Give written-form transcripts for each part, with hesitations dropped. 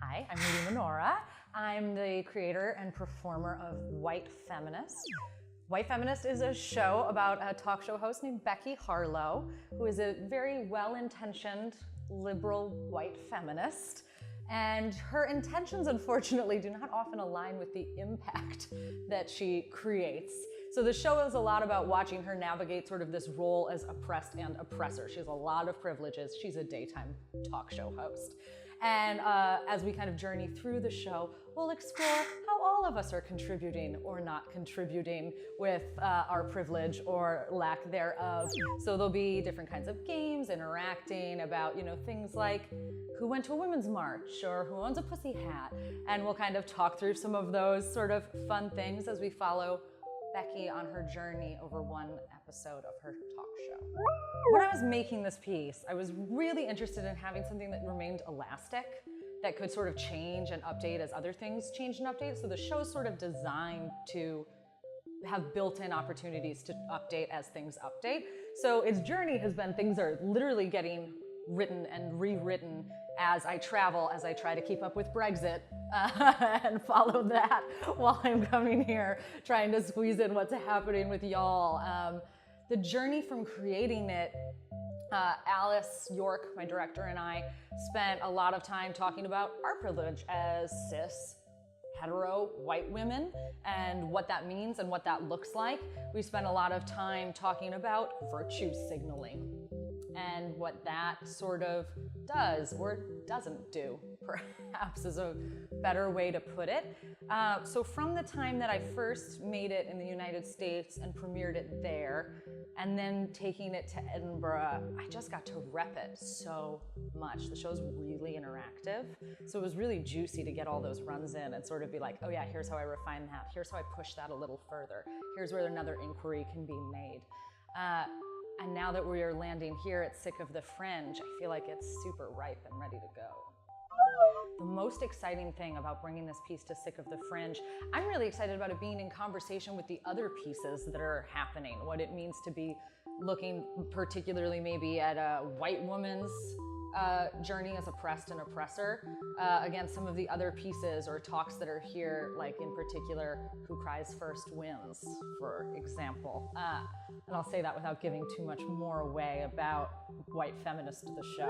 Hi, I'm Minora. I'm the creator and performer of White Feminist. White Feminist is a show about a talk show host named Becky Harlow, who is a very well-intentioned, liberal white feminist. And her intentions, unfortunately, do not often align with the impact that she creates. So the show is a lot about watching her navigate sort of this role as oppressed and oppressor. She has a lot of privileges. She's a daytime talk show host. And as we kind of journey through the show, we'll explore how all of us are contributing or not contributing with our privilege or lack thereof. So there'll be different kinds of games, interacting about, things like who went to a women's march or who owns a pussy hat. And we'll kind of talk through some of those sort of fun things as we follow Becky on her journey over one episode of her talk show. When I was making this piece, I was really interested in having something that remained elastic, that could sort of change and update as other things change and update. So the show is sort of designed to have built-in opportunities to update as things update. So its journey has been things are literally getting written and rewritten as I travel, as I try to keep up with Brexit and follow that while I'm coming here, trying to squeeze in what's happening with y'all. The journey from creating it, Alice York, my director, and I spent a lot of time talking about our privilege as cis, hetero, white women and what that means and what that looks like. We spent a lot of time talking about virtue signaling and what that sort of does or doesn't do, perhaps is a better way to put it. So from the time that I first made it in the United States and premiered it there, and then taking it to Edinburgh, I just got to rep it so much. The show's really interactive, so it was really juicy to get all those runs in and sort of be like, oh yeah, here's how I refine that, here's how I push that a little further, here's where another inquiry can be made. And now that we are landing here at Sick of the Fringe, I feel like it's super ripe and ready to go. The most exciting thing about bringing this piece to Sick of the Fringe, I'm really excited about it being in conversation with the other pieces that are happening, what it means to be looking particularly maybe at a white woman's journey as oppressed and oppressor against some of the other pieces or talks that are here, like in particular, Who Cries First Wins, for example. And I'll say that without giving too much more away about White Feminist, the show.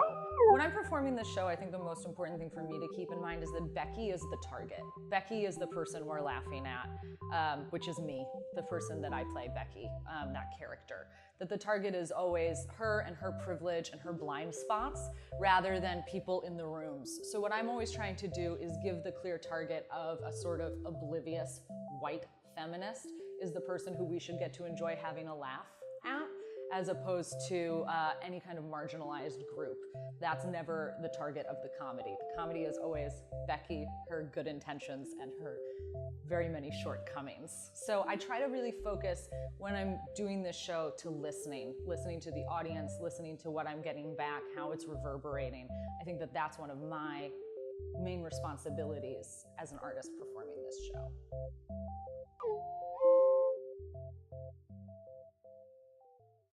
When I'm performing this show, I think the most important thing for me to keep in mind is that Becky is the target. Becky is the person we're laughing at, which is me, the person that I play, Becky, that character. That the target is always her and her privilege and her blind spots rather than people in the rooms. So what I'm always trying to do is give the clear target of a sort of oblivious white feminist is the person who we should get to enjoy having a laugh at, as opposed to any kind of marginalized group. That's never the target of the comedy. The comedy is always Becky, her good intentions, and her very many shortcomings. So I try to really focus when I'm doing this show to listening to the audience, listening to what I'm getting back, how it's reverberating. I think that that's one of my main responsibilities as an artist performing this show.